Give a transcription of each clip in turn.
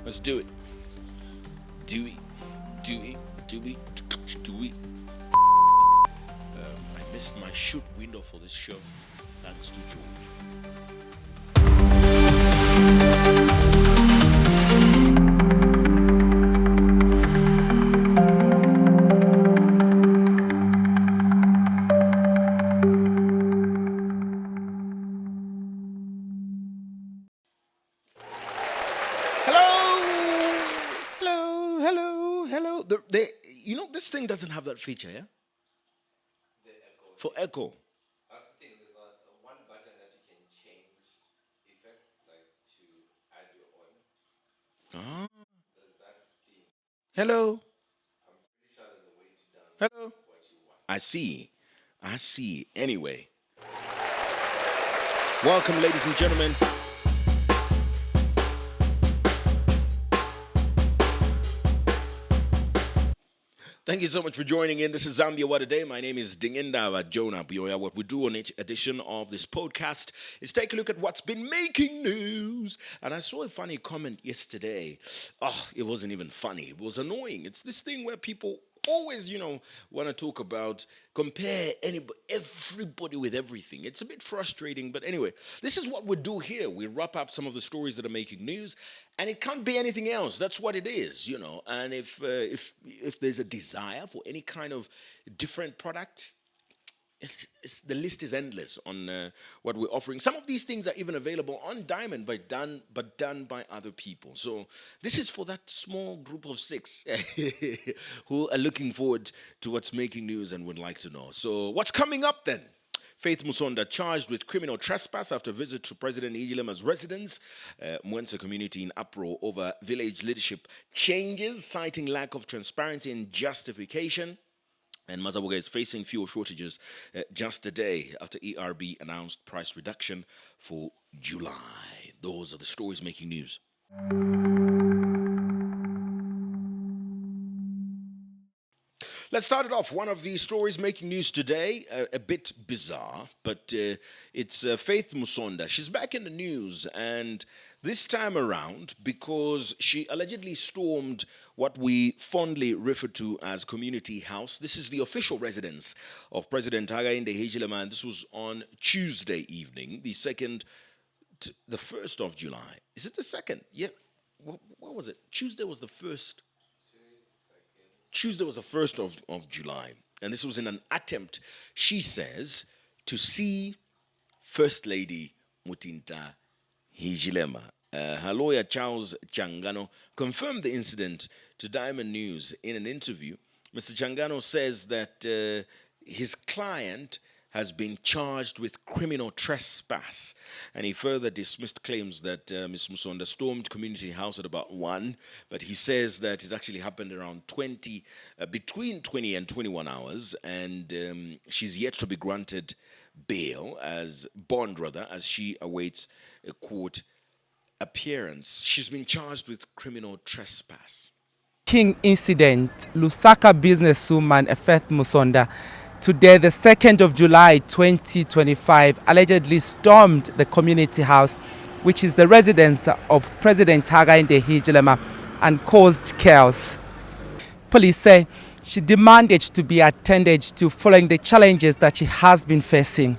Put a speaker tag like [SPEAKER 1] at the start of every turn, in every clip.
[SPEAKER 1] Let's do it. Do we? I missed my shoot window for this show. Thanks to George. Hello. This thing doesn't have that feature, yeah?
[SPEAKER 2] The echo.
[SPEAKER 1] For echo.
[SPEAKER 2] That's the thing. There's not one button that you can change effects, like to add your own.
[SPEAKER 1] Ah.
[SPEAKER 2] There's that thing.
[SPEAKER 1] Hello.
[SPEAKER 2] I'm pretty sure there's a way to download
[SPEAKER 1] Hello.
[SPEAKER 2] what you want.
[SPEAKER 1] I see. Anyway. Welcome, ladies and gentlemen. Thank you so much for joining in. This is Zambia What a Day. My name is Dingindaba Jonah Buyoya. What we do on each edition of this podcast is take a look at what's been making news. And I saw a funny comment yesterday. Oh, it wasn't even funny. It was annoying. It's this thing where people always, want to talk about, compare everybody with everything. It's a bit frustrating, but anyway, this is what we do here. We wrap up some of the stories that are making news, and it can't be anything else. That's what it is, And if there's a desire for any kind of different product, the list is endless on what we're offering. Some of these things are even available on Diamond, but done by other people. So this is for that small group of 6 who are looking forward to what's making news and would like to know. So what's coming up then? Faith Musonda charged with criminal trespass after a visit to President Hichilema'S residence. Mwensa community in uproar over village leadership changes, citing lack of transparency and justification. And Mazabuka is facing fuel shortages just a day after ERB announced price reduction for July. Those are the stories making news. Let's start it off. One of the stories making news today, a bit bizarre, but it's Faith Musonda. She's back in the news, and this time around because she allegedly stormed what we fondly refer to as Community House. This is the official residence of President Hakainde Hichilema, and this was on Tuesday evening, the 1st of July. Is it the 2nd? Yeah. What was it? Tuesday was the 1st. Tuesday was the 1st of July. And this was in an attempt, she says, to see First Lady Mutinta Hichilema. Her lawyer, Charles Changano, confirmed the incident to Diamond News in an interview. Mr. Changano says that his client has been charged with criminal trespass, and he further dismissed claims that Ms. Musonda stormed Community House at about 1, but he says that it actually happened around between 20 and 21 hours, and she's yet to be granted bond as she awaits a court appearance. She's been charged with criminal trespass.
[SPEAKER 3] King incident, Lusaka businesswoman Faith Musonda, today the 2nd of July 2025, allegedly stormed the Community House, which is the residence of President Hakainde Hichilema, and caused chaos. Police say she demanded to be attended to following the challenges that she has been facing.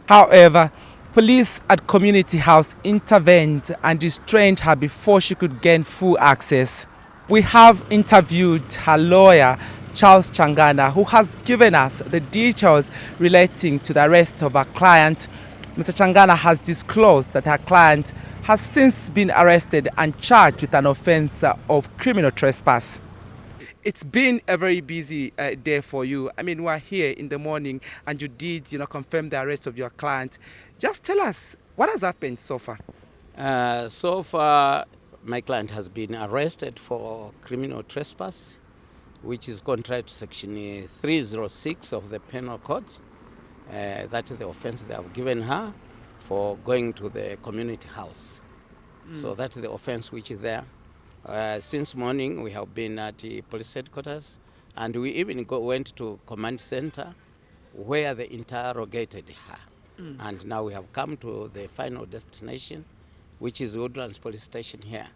[SPEAKER 3] However, police at Community House intervened and restrained her before she could gain full access. We have interviewed her lawyer, Charles Changana, who has given us the details relating to the arrest of her client. Mr. Changana has disclosed that her client has since been arrested and charged with an offense of criminal trespass. It's been a very busy day for you. I mean, we're here in the morning and you did, confirm the arrest of your client. Just tell us, what has happened so far?
[SPEAKER 4] So far, my client has been arrested for criminal trespass, which is contrary to section 306 of the Penal Code. That is the offense they have given her for going to the Community House. So that's the offense which is there. Since morning, we have been at the police headquarters, and we even went to command center where they interrogated her. And now we have come to the final destination, which is Woodlands Police Station here.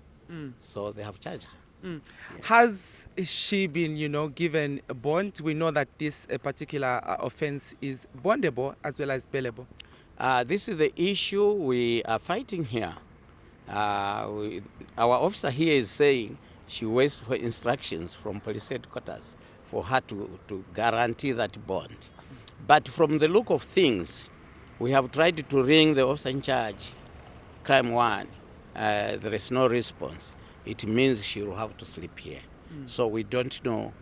[SPEAKER 4] So they have charged her.
[SPEAKER 3] Has she been, given a bond? We know that this particular offense is bondable as well as bailable.
[SPEAKER 4] This is the issue we are fighting here. Our officer here is saying she waits for instructions from police headquarters for her to guarantee that bond. But from the look of things, we have tried to ring the officer in charge, crime one. There is no response. It means she will have to sleep here. So we don't know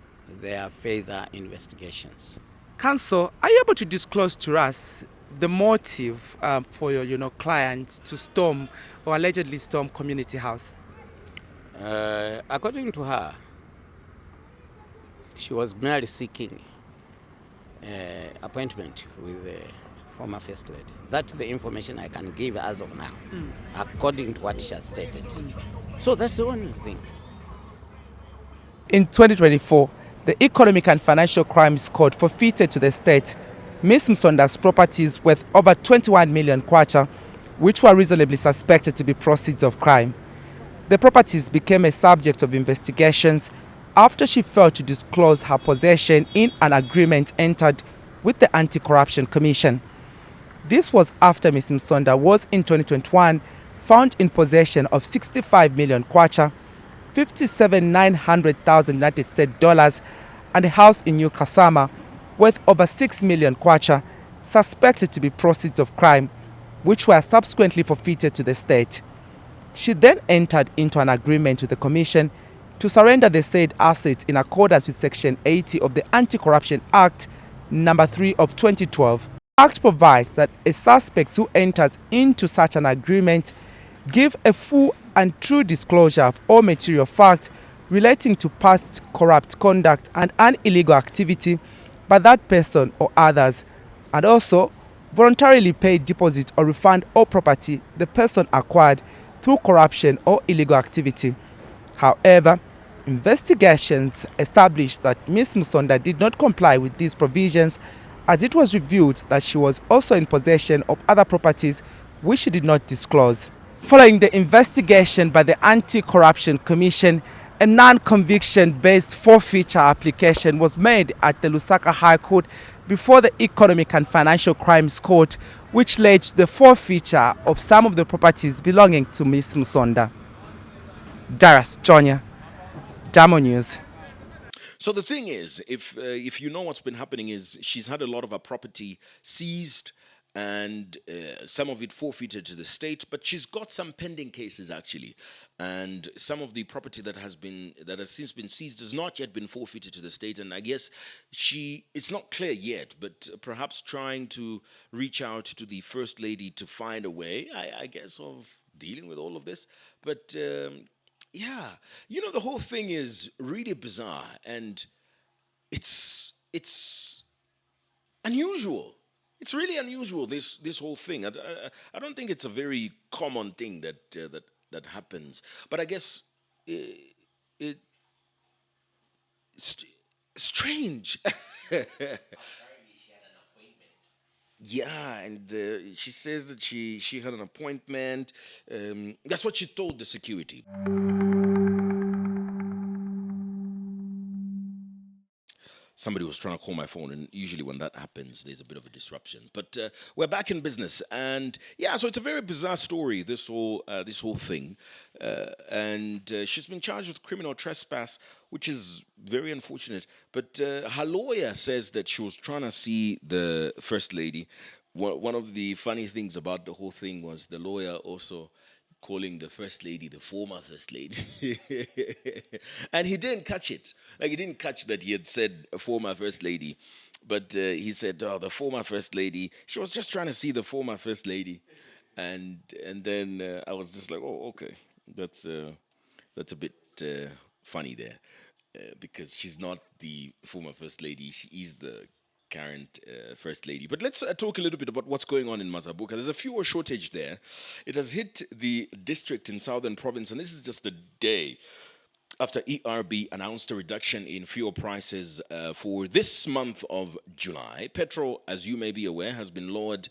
[SPEAKER 4] their further investigations.
[SPEAKER 3] Counsel, are you able to disclose to us the motive for your, client to storm or allegedly storm Community House?
[SPEAKER 4] According to her, she was merely seeking appointment with the former First Lady. That's the information I can give as of now, according to what she has stated. So that's the only thing.
[SPEAKER 3] In 2024, the Economic and Financial Crimes Court forfeited to the state Ms. Musonda's properties worth over 21 million kwacha, which were reasonably suspected to be proceeds of crime. The properties became a subject of investigations after she failed to disclose her possession in an agreement entered with the Anti-Corruption Commission. This was after Ms. Musonda was in 2021 found in possession of 65 million kwacha, 57,900,000 United States dollars, and a house in New Kasama worth over 6 million kwacha, suspected to be proceeds of crime, which were subsequently forfeited to the state. She then entered into an agreement with the Commission to surrender the said assets in accordance with Section 80 of the Anti-Corruption Act number 3 of 2012. The Act provides that a suspect who enters into such an agreement give a full and true disclosure of all material facts relating to past corrupt conduct and an illegal activity by that person or others, and also voluntarily pay deposit or refund all property the person acquired through corruption or illegal activity. However, investigations established that Ms. Musonda did not comply with these provisions, as it was revealed that she was also in possession of other properties which she did not disclose. Following the investigation by the Anti-Corruption Commission, a non-conviction based forfeiture application was made at the Lusaka High Court before the Economic and Financial Crimes Court, which led to the forfeiture of some of the properties belonging to Ms. Musonda. Darius Jonya, Damo News.
[SPEAKER 1] So the thing is, if you know what's been happening is she's had a lot of her property seized and some of it forfeited to the state, but she's got some pending cases actually, and some of the property that has since been seized has not yet been forfeited to the state, and I guess it's not clear yet, but perhaps trying to reach out to the First Lady to find a way, I guess, of dealing with all of this, but. Yeah, the whole thing is really bizarre, and it's unusual. It's really unusual. This whole thing. I don't think it's a very common thing that happens. But I guess it's strange.
[SPEAKER 2] Apparently, she had an appointment.
[SPEAKER 1] Yeah, and she says that she had an appointment. That's what she told the security. Somebody was trying to call my phone, and usually when that happens, there's a bit of a disruption. But we're back in business, and yeah, so it's a very bizarre story. This whole thing, and she's been charged with criminal trespass, which is very unfortunate. But her lawyer says that she was trying to see the First Lady. One of the funny things about the whole thing was the lawyer also calling the First Lady the former First Lady. And he didn't catch it. Like, he didn't catch that he had said a former First Lady. But he said, oh, the former First Lady. She was just trying to see the former First Lady. And then I was just like, oh, okay. That's a bit funny there. Because she's not the former First Lady. She is the current First Lady. But let's talk a little bit about what's going on in Mazabuka. There's a fuel shortage there. It has hit the district in Southern Province, and this is just a day after ERB announced a reduction in fuel prices for this month of July. Petrol, as you may be aware, has been lowered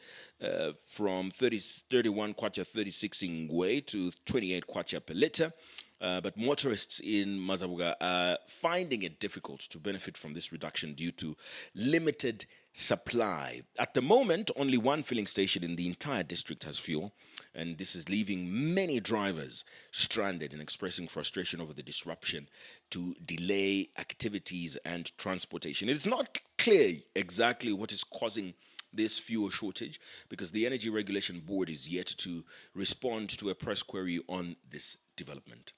[SPEAKER 1] from 31 kwacha 36 ingwe to 28 kwacha per litre. But motorists in Mazabuka are finding it difficult to benefit from this reduction due to limited supply. At the moment, only one filling station in the entire district has fuel, and this is leaving many drivers stranded and expressing frustration over the disruption to delay activities and transportation. It's not clear exactly what is causing this fuel shortage because the Energy Regulation Board is yet to respond to a press query on this development.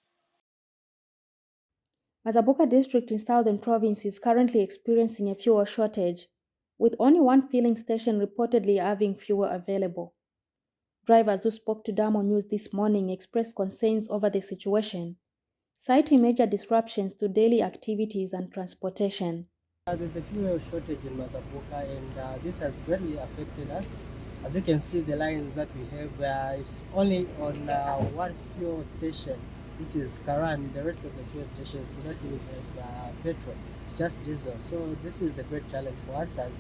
[SPEAKER 5] Mazabuka District in Southern Province is currently experiencing a fuel shortage, with only one filling station reportedly having fuel available. Drivers who spoke to Damo News this morning expressed concerns over the situation, citing major disruptions to daily activities and transportation.
[SPEAKER 6] There's a fuel shortage in Mazabuka, and this has greatly affected us. As you can see, the lines that we have, it's only on one fuel station, which is Karan. The rest of the fuel stations do not even have petrol. It's just diesel. So this is a great challenge for us as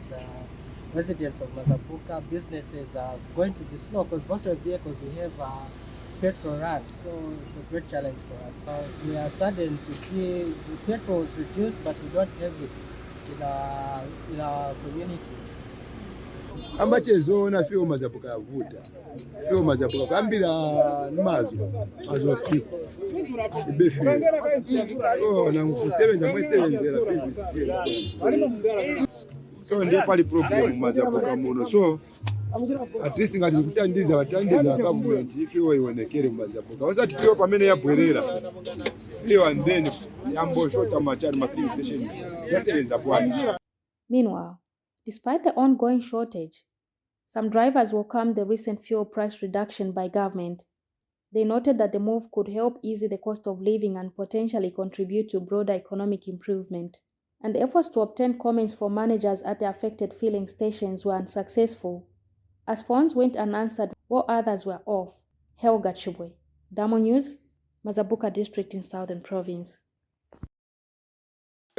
[SPEAKER 6] residents of Mazabuka. Businesses are going to be slow because most of the vehicles we have petrol run. So it's a great challenge for us. We are saddened to see the petrol is reduced, but we don't have it in our communities.
[SPEAKER 7] ambachezoona fyo Mazabuka yavuta fyo Mazabuka kwambira mazo siku ibefe na kusebenza mwesebenzera business so ndiye pali problem Mazabuka muno so at least ngati kutandiza batandiza government ifyo ionekere Mazabuka wasati fyo pamene yabwerera fyo and then yambo shota machari ma filling stations yasebenza bwana.
[SPEAKER 5] Meanwhile, despite the ongoing shortage, some drivers welcomed the recent fuel price reduction by government. They noted that the move could help ease the cost of living and potentially contribute to broader economic improvement. And efforts to obtain comments from managers at the affected filling stations were unsuccessful, as phones went unanswered while others were off. Helga Chubwe, Damo News, Mazabuka District in Southern Province.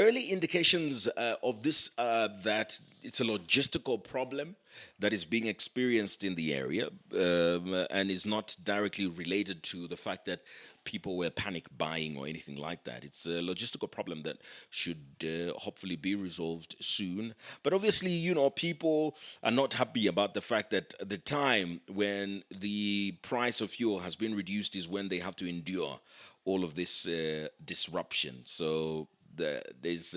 [SPEAKER 1] Early indications of this that it's a logistical problem that is being experienced in the area and is not directly related to the fact that people were panic buying or anything like that. It's a logistical problem that should hopefully be resolved soon. But obviously, you know, people are not happy about the fact that the time when the price of fuel has been reduced is when they have to endure all of this disruption. So there's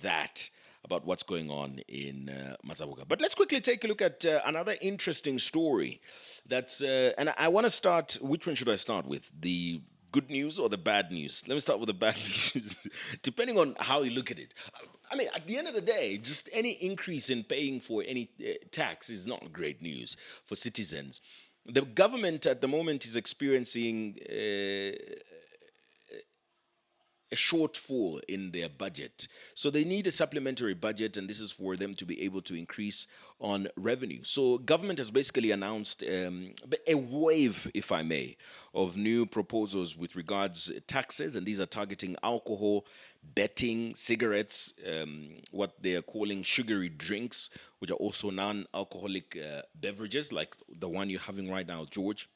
[SPEAKER 1] that about what's going on in Mazabuka. But let's quickly take a look at another interesting story. That's and I want to start. Which one should I start with? The good news or the bad news? Let me start with the bad news, depending on how you look at it. I mean, at the end of the day, just any increase in paying for any tax is not great news for citizens. The government at the moment is experiencing a shortfall in their budget. So they need a supplementary budget, and this is for them to be able to increase on revenue. So government has basically announced a wave, if I may, of new proposals with regards taxes, and these are targeting alcohol, betting, cigarettes, what they are calling sugary drinks, which are also non-alcoholic beverages, like the one you're having right now, George,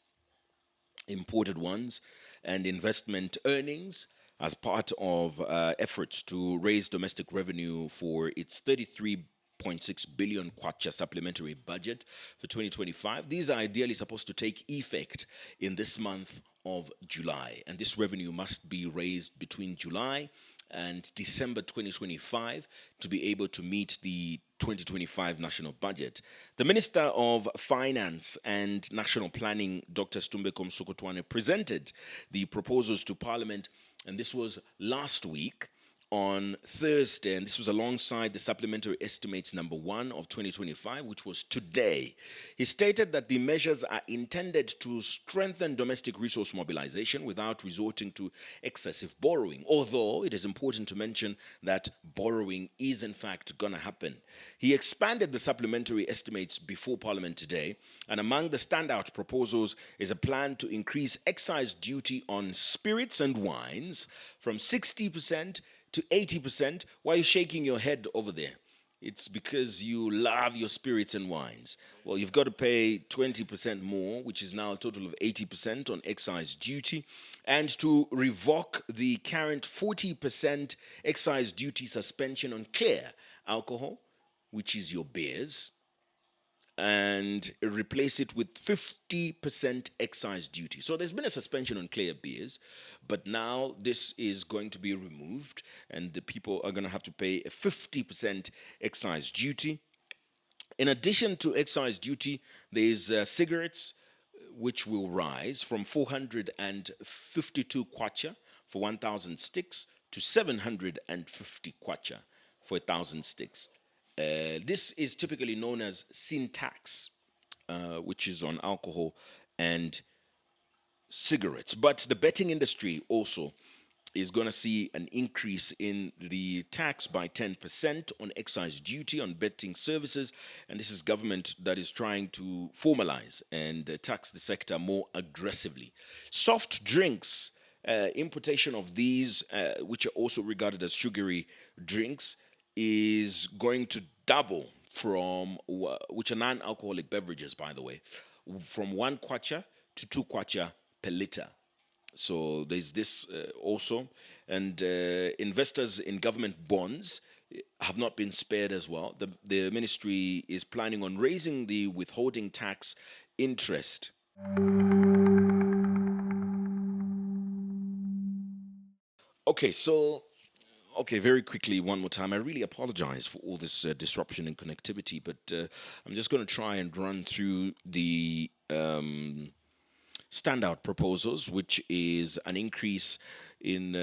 [SPEAKER 1] imported ones, and investment earnings, as part of efforts to raise domestic revenue for its 33.6 billion kwacha supplementary budget for 2025. These are ideally supposed to take effect in this month of July, and this revenue must be raised between July and December 2025 to be able to meet the 2025 national budget. The Minister of Finance and National Planning, Dr. Stumbeko Msokotwane, presented the proposals to Parliament, and this was last week, on Thursday, and this was alongside the supplementary estimates number 1 of 2025, which was today. He stated that the measures are intended to strengthen domestic resource mobilization without resorting to excessive borrowing, although it is important to mention that borrowing is in fact going to happen. He expanded the supplementary estimates before Parliament today, and among the standout proposals is a plan to increase excise duty on spirits and wines from 60% to 80%. Why are you shaking your head over there? It's because you love your spirits and wines. Well, you've got to pay 20% more, which is now a total of 80% on excise duty, and to revoke the current 40% excise duty suspension on clear alcohol, which is your beers, and replace it with 50% excise duty. So there's been a suspension on clear beers, but now this is going to be removed, and the people are going to have to pay a 50% excise duty. In addition to excise duty, there's cigarettes, which will rise from 452 kwacha for 1,000 sticks to 750 kwacha for 1,000 sticks. This is typically known as sin tax, which is on alcohol and cigarettes. But the betting industry also is going to see an increase in the tax by 10% on excise duty on betting services. And this is government that is trying to formalize and tax the sector more aggressively. Soft drinks, importation of these, which are also regarded as sugary drinks, is going to double from, which are non-alcoholic beverages, by the way, from 1 kwacha to 2 kwacha per liter. So there's this also. And investors in government bonds have not been spared as well. The ministry is planning on raising the withholding tax interest. Okay, very quickly, one more time. I really apologize for all this disruption in connectivity, but I'm just going to try and run through the standout proposals, which is an increase in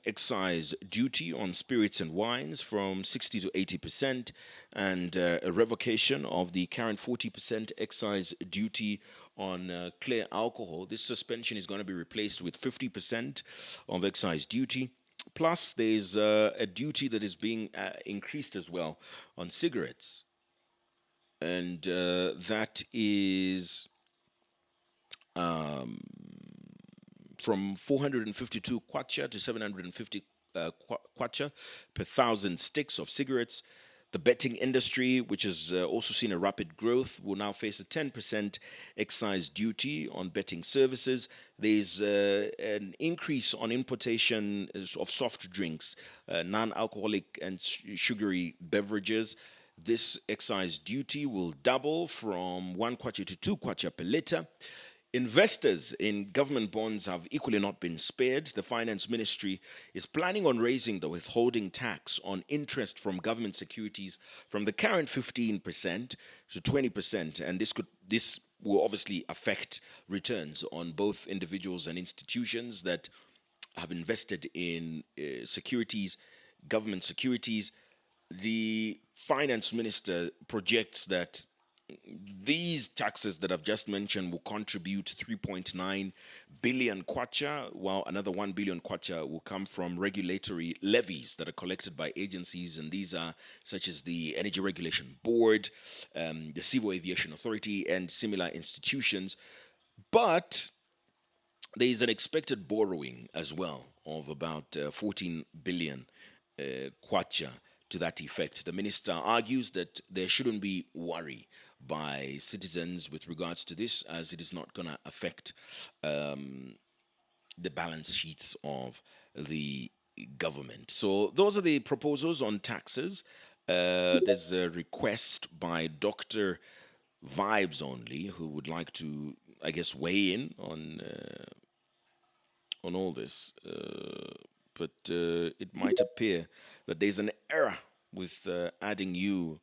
[SPEAKER 1] excise duty on spirits and wines from 60 to 80%, and a revocation of the current 40% excise duty on clear alcohol. This suspension is going to be replaced with 50% of excise duty. Plus, there's a duty that is being increased as well on cigarettes. And that is from 452 kwacha to 750 kwacha per 1,000 sticks of cigarettes. The betting industry, which has also seen a rapid growth, will now face a 10% excise duty on betting services. There's an increase on importation of soft drinks, non-alcoholic and sugary beverages. This excise duty will double from 1 kwacha to 2 kwacha per liter. Investors in government bonds have equally not been spared. The finance ministry is planning on raising the withholding tax on interest from government securities from the current 15% to 20%, and this will obviously affect returns on both individuals and institutions that have invested in securities, government securities. The finance minister projects that these taxes that I've just mentioned will contribute 3.9 billion kwacha, while another 1 billion kwacha will come from regulatory levies that are collected by agencies, and these are such as the Energy Regulation Board, the Civil Aviation Authority, and similar institutions. But there is an expected borrowing as well of about 14 billion kwacha to that effect. The minister argues that there shouldn't be worry by citizens with regards to this, as it is not going to affect the balance sheets of the government. So those are the proposals on taxes. There's a request by Dr. Vibes Only, who would like to, I guess, weigh in on all this. But it might appear that there's an error with adding you,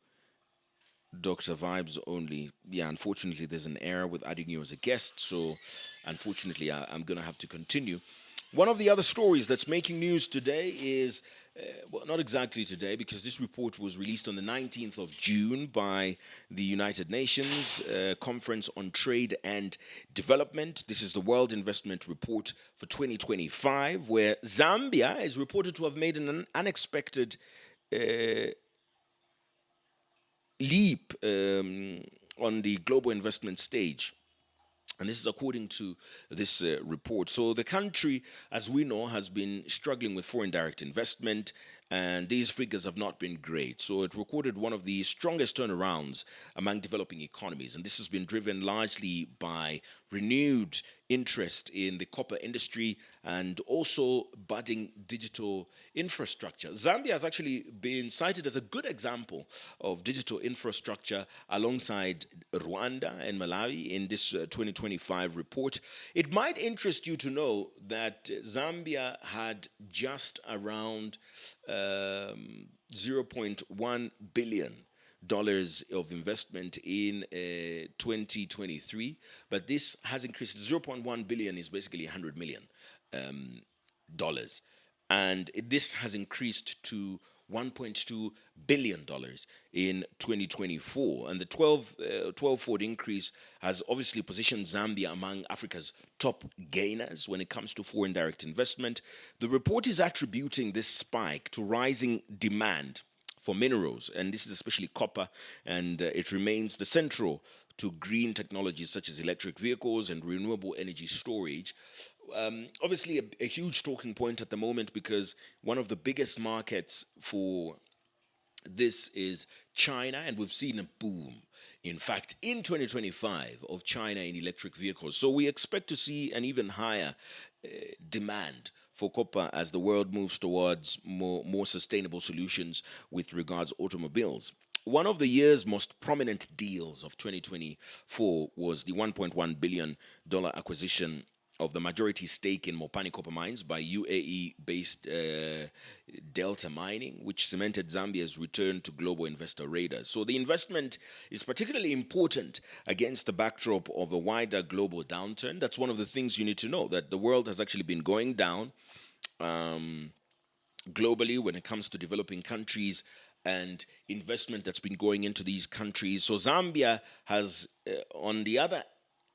[SPEAKER 1] Dr. Vibes Only. Yeah, unfortunately, there's an error with adding you as a guest, so unfortunately, I'm going to have to continue. One of the other stories that's making news today is well, not exactly today, because this report was released on the 19th of June by the United Nations Conference on Trade and Development. This is the World Investment Report for 2025, where Zambia is reported to have made an unexpected leap on the global investment stage. And this is according to this report. So the country, as we know, has been struggling with foreign direct investment, and these figures have not been great. So it recorded one of the strongest turnarounds among developing economies, and this has been driven largely by renewed interest in the copper industry and also budding digital infrastructure. Zambia has actually been cited as a good example of digital infrastructure alongside Rwanda and Malawi in this 2025 report. It might interest you to know that Zambia had just around 0.1 billion dollars of investment in 2023, but this has increased. 0.1 billion is basically 100 million dollars, and this has increased to 1.2 billion dollars in 2024, and the 12-fold increase has obviously positioned Zambia among Africa's top gainers when it comes to foreign direct investment. The report is attributing this spike to rising demand for minerals, and this is especially copper, and it remains the central to green technologies such as electric vehicles and renewable energy storage. Obviously, a huge talking point at the moment, because one of the biggest markets for this is China, and we've seen a boom, in fact, in 2025 of China in electric vehicles. So we expect to see an even higher demand for copper as the world moves towards more sustainable solutions with regards automobiles. One of the year's most prominent deals of 2024 was the $1.1 billion acquisition of the majority stake in Mopani copper mines by UAE-based Delta Mining, which cemented Zambia's return to global investor radars. So the investment is particularly important against the backdrop of a wider global downturn. That's one of the things you need to know, that the world has actually been going down globally when it comes to developing countries and investment that's been going into these countries. So Zambia has, on the other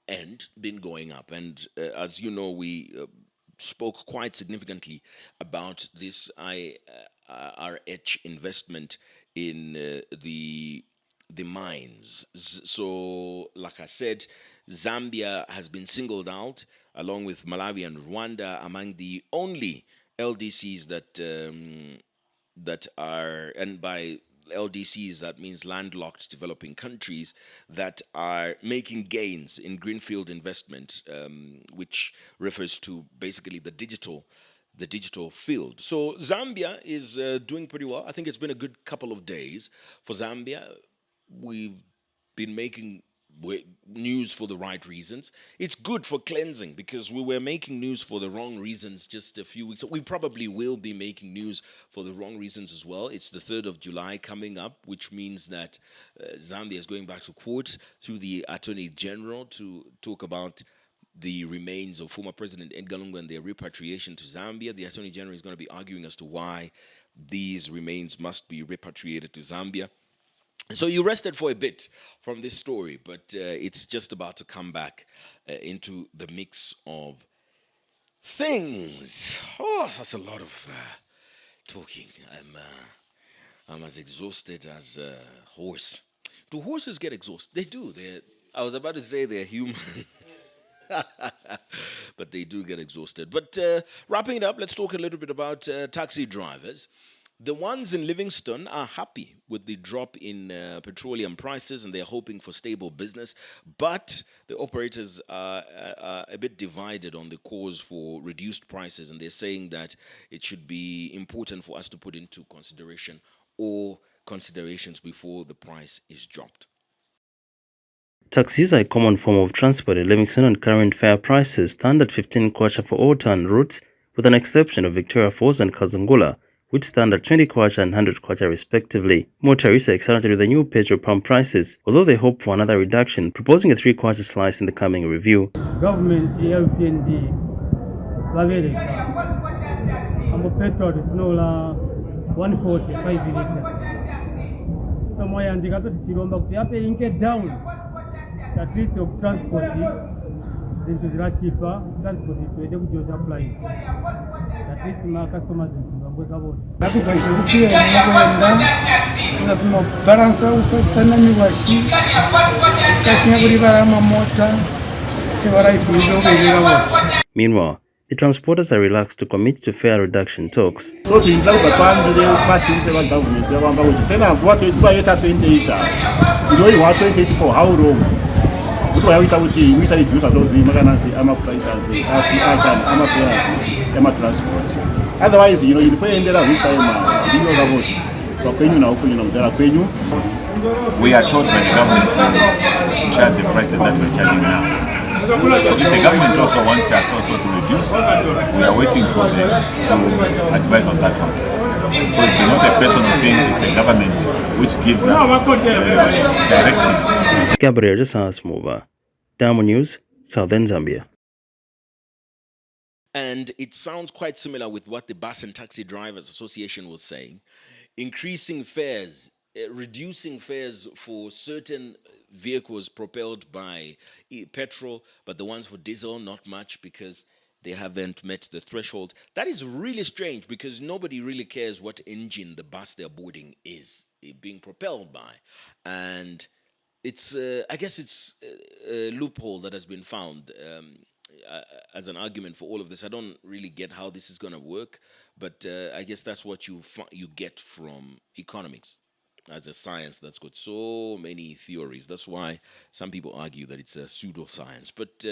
[SPEAKER 1] end, been going up. And as you know, we spoke quite significantly about this IRH investment in the mines. So, like I said, Zambia has been singled out, along with Malawi and Rwanda, among the only LDCs that are, and by LDCs, that means landlocked developing countries, that are making gains in greenfield investment, which refers to basically the digital field. So Zambia is doing pretty well. I think it's been a good couple of days for Zambia. We've been making news for the right reasons. It's good for cleansing, because we were making news for the wrong reasons just a few weeks ago. We probably will be making news for the wrong reasons as well. It's the 3rd of July coming up, which means that Zambia is going back to court through the Attorney General to talk about the remains of former President Edgar Lungu and their repatriation to Zambia. The Attorney General is going to be arguing as to why these remains must be repatriated to Zambia. So you rested for a bit from this story, but it's just about to come back into the mix of things. Oh, that's a lot of talking. I'm as exhausted as a horse. Do horses get exhausted? They do. I was about to say they're human. But they do get exhausted. But wrapping it up, let's talk a little bit about taxi drivers. The ones in Livingstone are happy with the drop in petroleum prices, and they're hoping for stable business. But the operators are a bit divided on the cause for reduced prices, and they're saying that it should be important for us to put into consideration all considerations before the price is dropped.
[SPEAKER 8] Taxis are a common form of transport in Livingstone, and current fare prices stand at 15 kwacha for all town routes, with an exception of Victoria Falls and Kazungula, which stand at 20 kwacha and 100 kwacha respectively. Motorists are excited with the new petrol pump prices, although they hope for another reduction, proposing a 3 kwacha slice in the coming review.
[SPEAKER 9] Government, LPND, vabereka. Ambo petrol, it's no 145 liters. Somewhere and the got to Chiromba, we have to link it down. At least of transport into the cheaper, transport to a good supply. At least my customers in Zimbabwe.
[SPEAKER 10] Nakugaisa kufika ninakwenda kuzatuma balansa ufasana miwashi kashinga kuri barama mota tewaraifuriza ubebera wote.
[SPEAKER 8] Meanwhile, the transporters are relaxed to commit to fare reduction talks.
[SPEAKER 11] So to imply that passing the government, they want to say now what we do 28. You know you want 28 for how long? What we have to we reduce those maganasi ama prices ama fares ama transport. Otherwise, you know, you pay endera this time you know about kwa kwenyu na huko na udara kwenyu.
[SPEAKER 12] We are told by the government to charge the prices that we're charging now. So if the government also wants us also to reduce, we are waiting for them to advise on that one. So it's not a personal thing, it's a government which gives us directives.
[SPEAKER 8] Gabriel Jasasmova, Diamond News, Southern Zambia.
[SPEAKER 1] And it sounds quite similar with what the Bus and Taxi Drivers Association was saying. Increasing fares, reducing fares for certain vehicles propelled by petrol, but the ones for diesel, not much because they haven't met the threshold. That is really strange because nobody really cares what engine the bus they're boarding is being propelled by. And it's, I guess it's a loophole that has been found as an argument for all of this. I don't really get how this is going to work, but I guess that's what you get from economics as a science that's got so many theories. That's why some people argue that it's a pseudoscience. But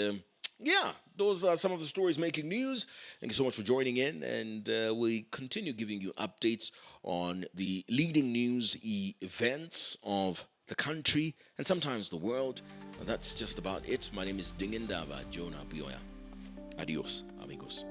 [SPEAKER 1] yeah, those are some of the stories making news. Thank you so much for joining in, and we continue giving you updates on the leading news events of the country and sometimes the world. And that's just about it. My name is Dingindaba Jonah Buyoya. Adios, amigos.